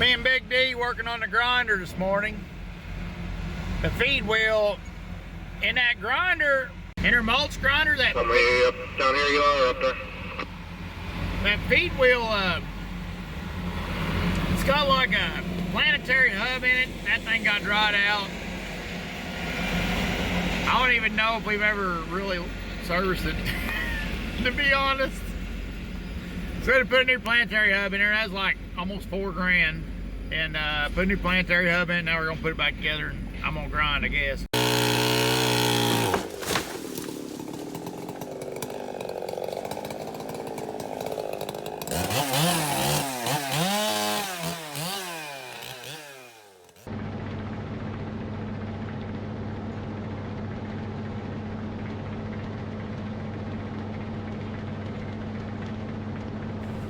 Me and Big D working on the grinder this morning. The feed wheel in that grinder, in her mulch grinder, that I'm way up down here. You are up there. That feed wheel, it's got like a planetary hub in it. That thing got dried out. I don't even know if we've ever really serviced it, to be honest. So we had to put a new planetary hub in there. That was like almost $4 grand. And put a new planetary hub in it. Now we're gonna put it back together and I'm gonna grind, I guess.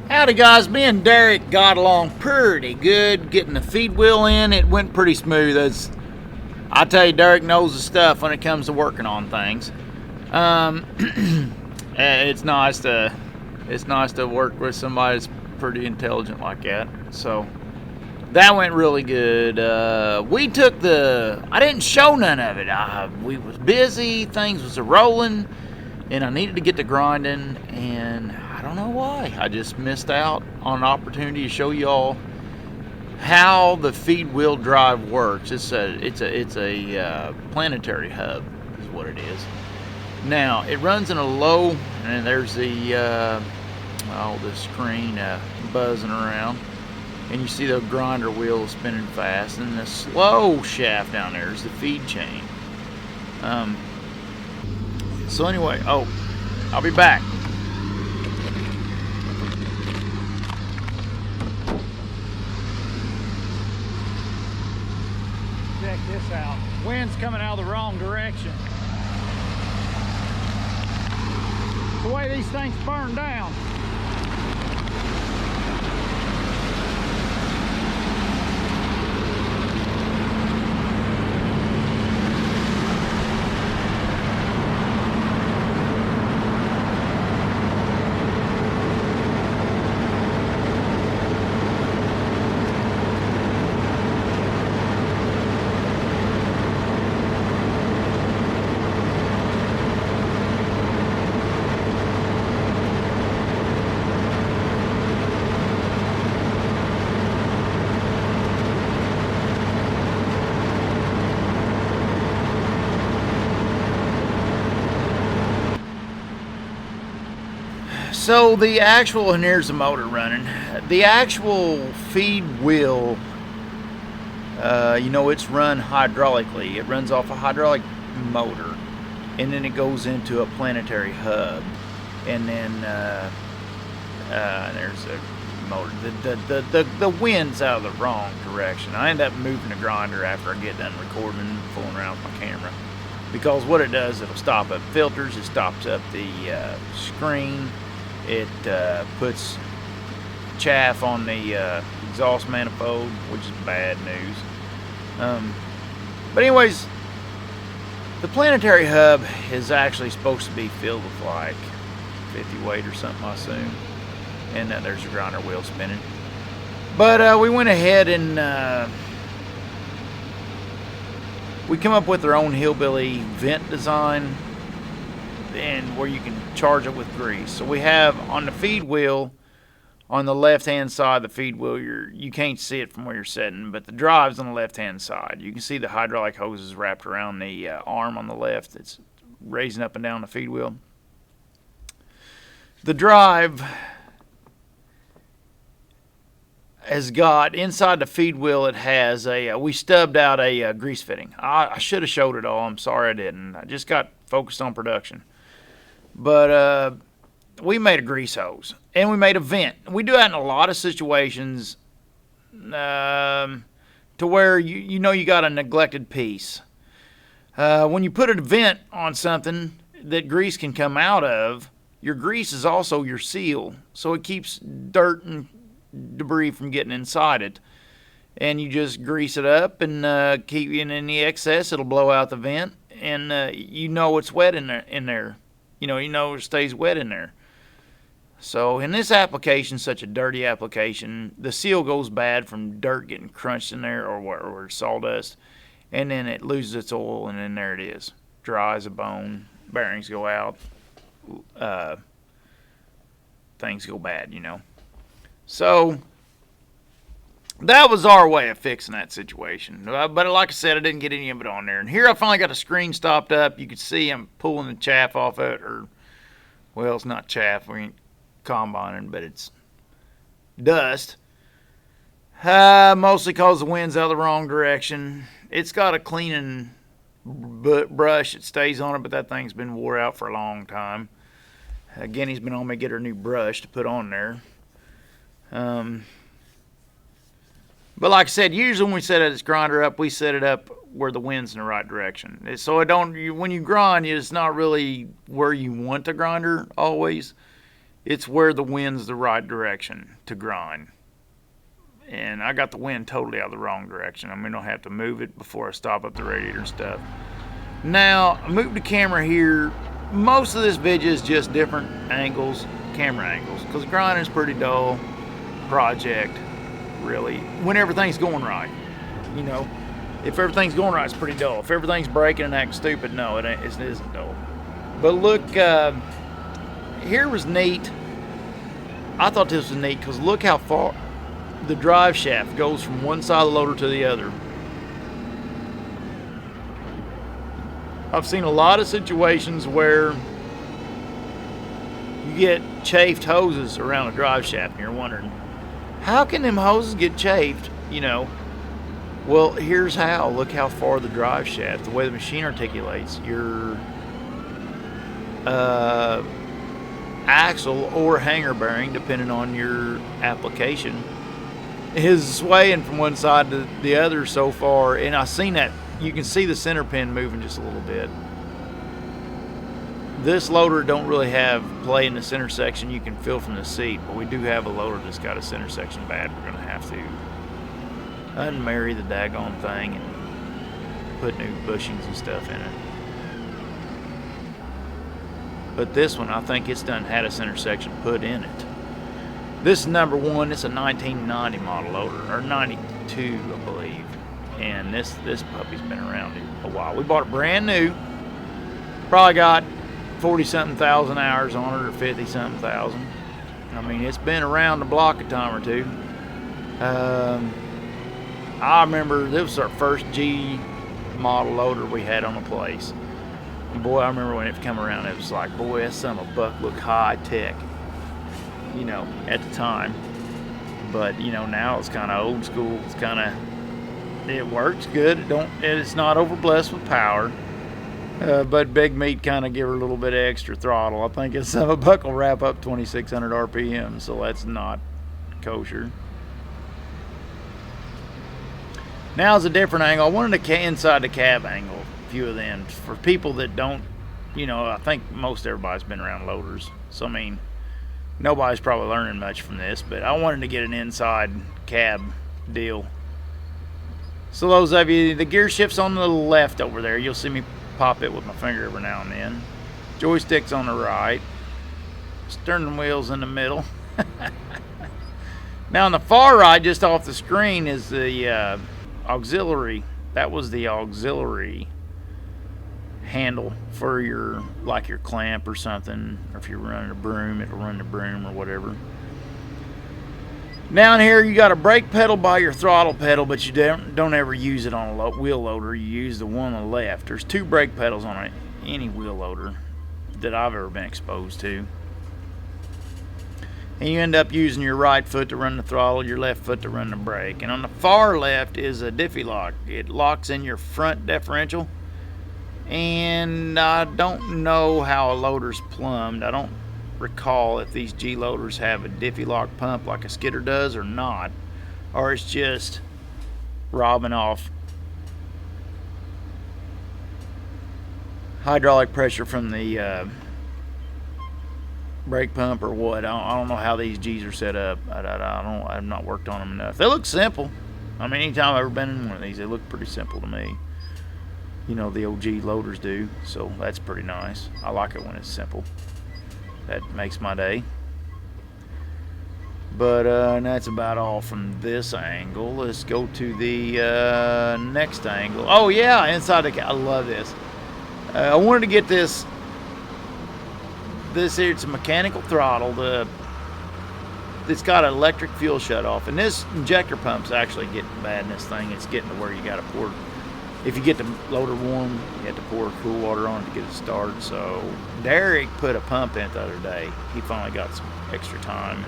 Howdy guys, me and Derrick got along pretty good getting the feed wheel in. It went pretty smooth. As I tell you, Derrick knows the stuff when it comes to working on things. It's nice to work with somebody that's pretty intelligent like that. So that went really good. We took I didn't show none of it. We was busy, things was a-rolling, and I needed to get to grinding, and I don't know why. I just missed out on an opportunity to show y'all how the feed wheel drive works. It's a planetary hub is what it is. Now it runs in a low, and there's the screen buzzing around, and you see the grinder wheel spinning fast, and the slow shaft down there is the feed chain. So anyway, I'll be back. Check this out. Wind's coming out of the wrong direction. The way these things burn down. So the actual, and here's the motor running, the actual feed wheel, it's run hydraulically. It runs off a hydraulic motor, and then it goes into a planetary hub, and then there's a motor. The wind's out of the wrong direction. I end up moving the grinder after I get done recording and fooling around with my camera, because what it does, it'll stop up filters, it stops up the screen. It puts chaff on the exhaust manifold, which is bad news. But anyways, the planetary hub is actually supposed to be filled with like 50 weight or something, I assume. And then there's the grinder wheel spinning. But we went ahead and we come up with our own hillbilly vent design, and where you can charge it with grease. So we have on the feed wheel, on the left hand side of the feed wheel, you can't see it from where you're sitting, but the drive's on the left hand side. You can see the hydraulic hoses wrapped around the arm on the left that's raising up and down the feed wheel. The drive has got, inside the feed wheel, it has we stubbed out a grease fitting. I should have showed it all. I'm sorry I didn't. I just got focused on production. But we made a grease hose, and we made a vent. We do that in a lot of situations, to where you got a neglected piece. When you put a vent on something that grease can come out of, your grease is also your seal, so it keeps dirt and debris from getting inside it. And you just grease it up and keep in any excess. It'll blow out the vent, and it's wet in there. You know it stays wet in there. So in this application, such a dirty application, the seal goes bad from dirt getting crunched in there or sawdust, and then it loses its oil, and then there it is, dry as a bone. Bearings go out, things go bad, So that was our way of fixing that situation. But like I said, I didn't get any of it on there. And here I finally got the screen stopped up. You can see I'm pulling the chaff off of it, or, well, it's not chaff. We ain't combining, but it's dust. Mostly because the wind's out the wrong direction. It's got a cleaning brush that stays on it, but that thing's been wore out for a long time. Again, he's been on me to get her new brush to put on there. But like I said, usually when we set this grinder up, we set it up where the wind's in the right direction. So when you grind, it's not really where you want the grinder always. It's where the wind's the right direction to grind. And I got the wind totally out of the wrong direction. I don't have to move it before I stop up the radiator and stuff. Now, I moved the camera here. Most of this video is just different angles, camera angles, because grinding is pretty dull project, really, when everything's going right. If everything's going right, it's pretty dull. If everything's breaking and acting stupid, no, it isn't dull. But look, here was neat. I thought this was neat because look how far the drive shaft goes from one side of the loader to the other. I've seen a lot of situations where you get chafed hoses around a drive shaft and you're wondering, how can them hoses get chafed? Well, here's how. Look how far the drive shaft, the way the machine articulates, your axle or hanger bearing, depending on your application, is swaying from one side to the other so far. And I've seen that. You can see the center pin moving just a little bit. This loader don't really have play in the center section you can feel from the seat, but we do have a loader that's got a center section bad. We're going to have to unmarry the daggone thing and put new bushings and stuff in it. But this one, I think it's done had a center section put in it. This is number one. It's a 1990 model loader, or 92, I believe. And this puppy's been around a while. We bought it brand new. Probably got 40-something thousand hours on it, or 50-something thousand. It's been around the block a time or two. I remember this was our first G model loader we had on the place. And boy, I remember when it came around, it was like, boy, that son of a buck looked high tech, at the time. But, now it's kind of old school. It's kind of, it works good. It's not overblessed with power. But Big Meat kind of give her a little bit of extra throttle. I think it's son of a buck will wrap up 2,600 RPM, so that's not kosher. Now is a different angle. I wanted a inside the cab angle, a few of them, for people that don't, I think most everybody's been around loaders. So, nobody's probably learning much from this, but I wanted to get an inside cab deal. So those of you, the gear shift's on the left over there. You'll see me pop it with my finger every now and then. Joystick's on the right. Steering wheel's in the middle. Now on the far right, just off the screen, is the auxiliary. That was the auxiliary handle for your clamp or something, or if you're running a broom, it'll run the broom or whatever. Down here you got a brake pedal by your throttle pedal, but you don't ever use it on a wheel loader. You use the one on the left. There's two brake pedals on any wheel loader that I've ever been exposed to. And you end up using your right foot to run the throttle, your left foot to run the brake. And on the far left is a diffie lock. It locks in your front differential. And I don't know how a loader's plumbed. I don't recall if these G loaders have a diffie lock pump like a skidder does or not. Or it's just robbing off hydraulic pressure from the brake pump or what. I don't know how these G's are set up. I've not worked on them enough. They look simple. Anytime I've ever been in one of these, they look pretty simple to me. The OG loaders do, so that's pretty nice. I like it when it's simple. That makes my day. But and that's about all from this angle. Let's go to the next angle. Oh yeah, inside the I love this. I wanted to get this. This here, it's a mechanical throttle. It's got an electric fuel shutoff, and this injector pump's actually getting bad in this thing. It's getting to where you got to pour. If you get the loader warm, you have to pour cool water on it to get it started. So Derrick put a pump in the other day. He finally got some extra time.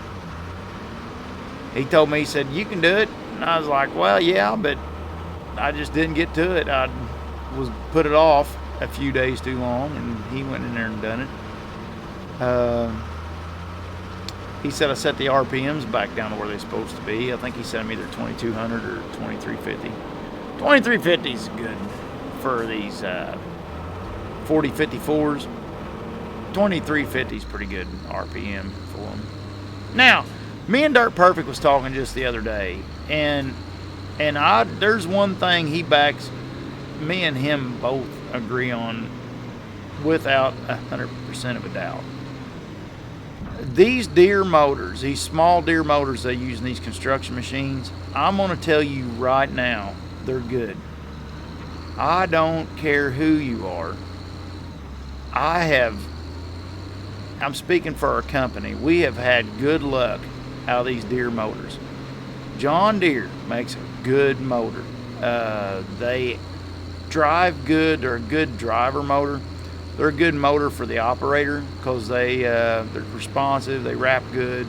He told me, he said, "You can do it." And I was like, "Well, yeah, but I just didn't get to it. I was put it off a few days too long," and he went in there and done it. He said I set the RPMs back down to where they're supposed to be. I think he said I'm either 2200 or 2350. 2350 is good for these 4054s. 2350 is pretty good RPM for them. Now, me and Dirt Perfect was talking just the other day, and there's one thing he backs. Me and him both agree on without 100% of a doubt. These Deere motors, these small Deere motors they use in these construction machines, I'm going to tell you right now, they're good. I don't care who you are. I'm speaking for our company. We have had good luck out of these Deere motors. John Deere makes a good motor. They drive good. They're a good driver motor. They're a good motor for the operator because they're responsive. They wrap good.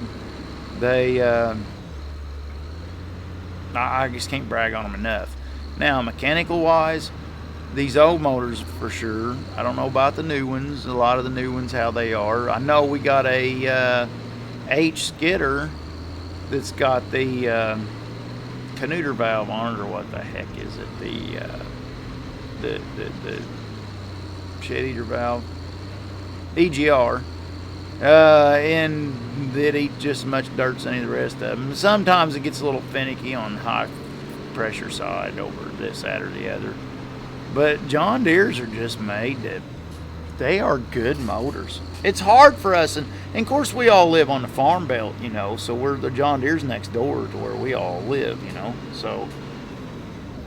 I just can't brag on them enough. Now, mechanical wise, these old motors for sure. I don't know about the new ones. A lot of the new ones, how they are. I know we got a H skidder that's got the canuter valve on it, or what the heck is it? The shed eater valve, EGR, and it eats just as much dirt as any of the rest of them. Sometimes it gets a little finicky on high pressure side over this, that, or the other. But John Deere's are just made to, they are good motors. It's hard for us, and of course we all live on the farm belt, you know, so we're the John Deere's next door to where we all live, you know, so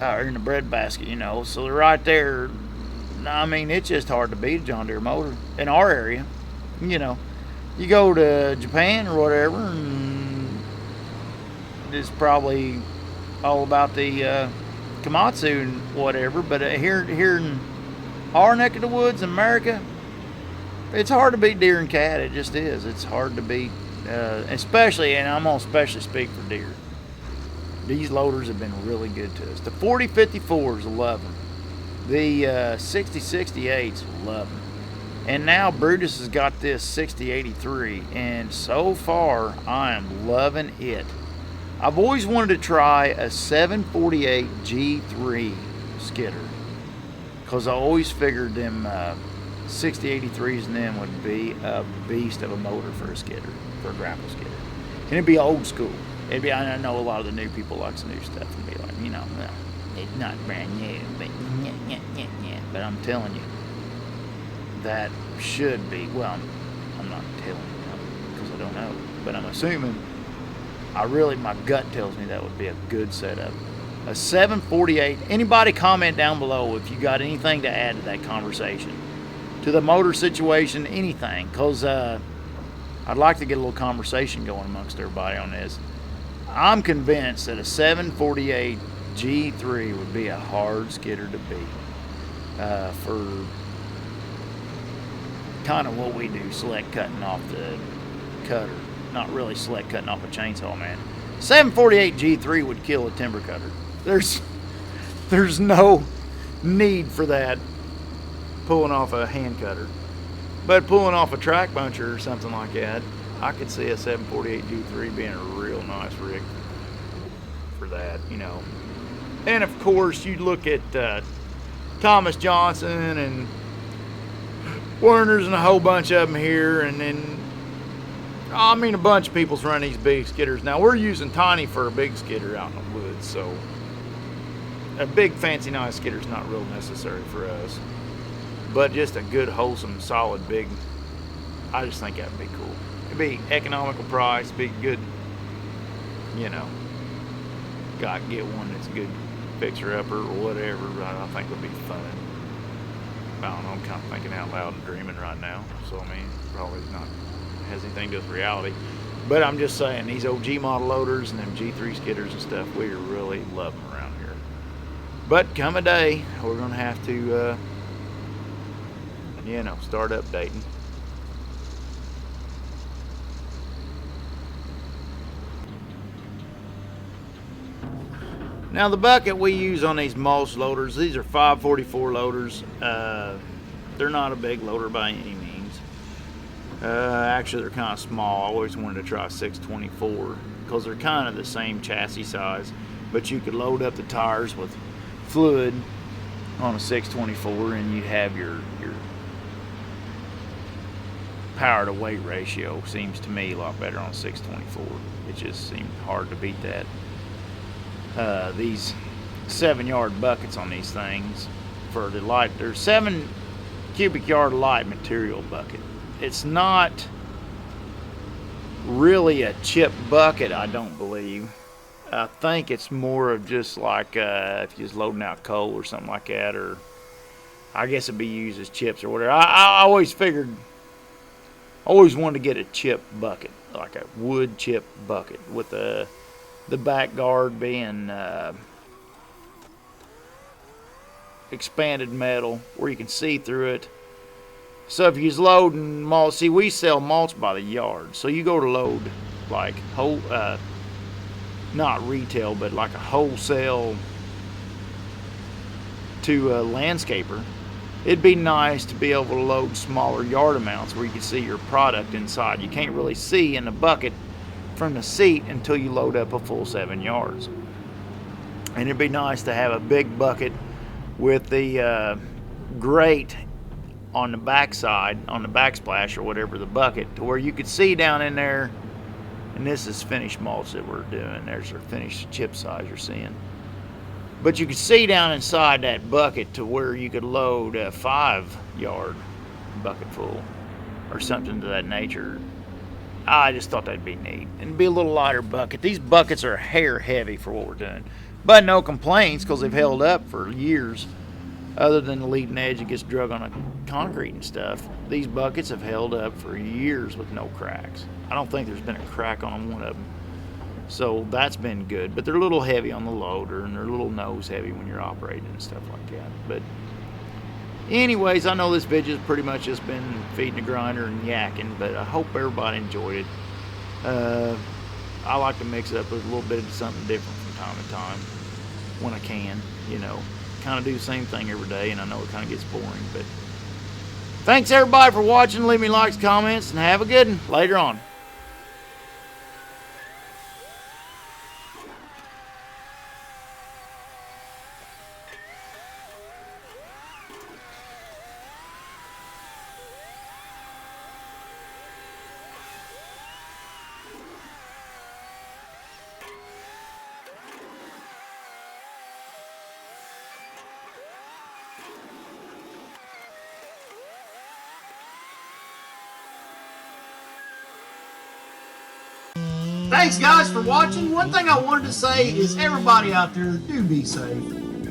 in the bread basket, you know, so they're right there. I mean, it's just hard to beat a John Deere motor in our area. You know, you go to Japan or whatever, and it's probably all about the Komatsu and whatever. But here in our neck of the woods, in America, it's hard to beat Deere and Cat. It just is. It's hard to beat, especially, and I'm gonna especially speak for Deere. These loaders have been really good to us. The 4054s, love them. The 6068s, love them. And now Brutus has got this 6083, and so far I am loving it. I've always wanted to try a 748 G3 skidder, because I always figured them 6083s and them would be a beast of a motor for a skidder, for a grapple skidder. And it'd be old school. It'd be, I know a lot of the new people like some new stuff and be like, you know, well, it's not brand new, but but I'm telling you, that should be, well, I'm not telling you because I don't know, but I'm assuming, my gut tells me that would be a good setup. A 748, anybody comment down below if you got anything to add to that conversation, to the motor situation, anything, because I'd like to get a little conversation going amongst everybody on this. I'm convinced that a 748 G3 would be a hard skidder to beat for kind of what we do, select cutting off the cutter. Not really select cutting off a chainsaw, man. 748 G3 would kill a timber cutter. There's no need for that pulling off a hand cutter. But pulling off a track buncher or something like that, I could see a 748 G3 being a real nice rig for that, you know. And of course, you look at Thomas Johnson and Werners and a whole bunch of them here, and then I mean a bunch of people's running these big skidders. Now we're using tiny for a big skidder out in the woods, so a big fancy nice skidder is not real necessary for us. But just a good wholesome solid big, I just think that'd be cool. It'd be economical price, be good you know, get one that's a good fixer-upper or whatever. I think would be fun. I don't know, I'm kind of thinking out loud and dreaming right now. So, I mean, probably not has anything to do with reality. But I'm just saying, these old G model loaders and them G3 skidders and stuff, we really love them around here. But come a day, we're going to have to, you know, start updating. Now the bucket we use on these mulch loaders, these are 544 loaders. They're not a big loader by any means. Actually, they're kind of small. I always wanted to try 624 because they're kind of the same chassis size, but you could load up the tires with fluid on a 624 and you'd have your power to weight ratio. Seems to me a lot better on 624. It just seemed hard to beat that. These 7-yard buckets on these things for the light, they're 7 cubic yard light material bucket. It's not really a chip bucket, I don't believe. I think it's more of just like if you're just loading out coal or something like that, or I guess it'd be used as chips or whatever. I always wanted to get a chip bucket, like a wood chip bucket with the back guard being expanded metal where you can see through it. So if you're loading mulch, see, we sell mulch by the yard. So you go to load like not retail, but like a wholesale to a landscaper. It'd be nice to be able to load smaller yard amounts where you can see your product inside. You can't really see in the bucket from the seat until you load up a full 7 yards. And it'd be nice to have a big bucket with the grate on the backside, on the backsplash or whatever, the bucket, to where you could see down in there. And this is finished mulch that we're doing. There's our finished chip size you're seeing. But you could see down inside that bucket to where you could load a 5-yard bucket full or something to that nature. I just thought that'd be neat. And it'd be a little lighter bucket. These buckets are hair heavy for what we're doing. But no complaints because they've held up for years. Other than the leading edge that gets drug on a concrete and stuff. These buckets have held up for years with no cracks. I don't think there's been a crack on one of them. So that's been good. But they're a little heavy on the loader and they're a little nose heavy when you're operating and stuff like that. But anyways, I know this video's pretty much just been feeding the grinder and yakking, but I hope everybody enjoyed it. I like to mix it up with a little bit of something different from time to time when I can, you know. Kind of do the same thing every day, and I know it kind of gets boring, but thanks everybody for watching. Leave me likes, comments, and have a good one later on. Thanks guys for watching. One thing I wanted to say is everybody out there, do be safe.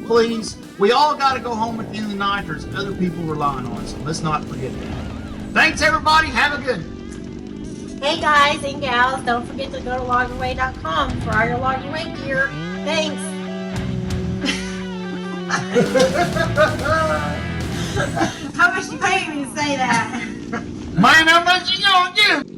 Please. We all got to go home at the end of the night. There's other people relying on us. So let's not forget that. Thanks everybody. Have a good one. Hey guys and gals, don't forget to go to loggerway.com for all your loggerway gear. Thanks. How much you paying me to say that? Man, how much you gonna give?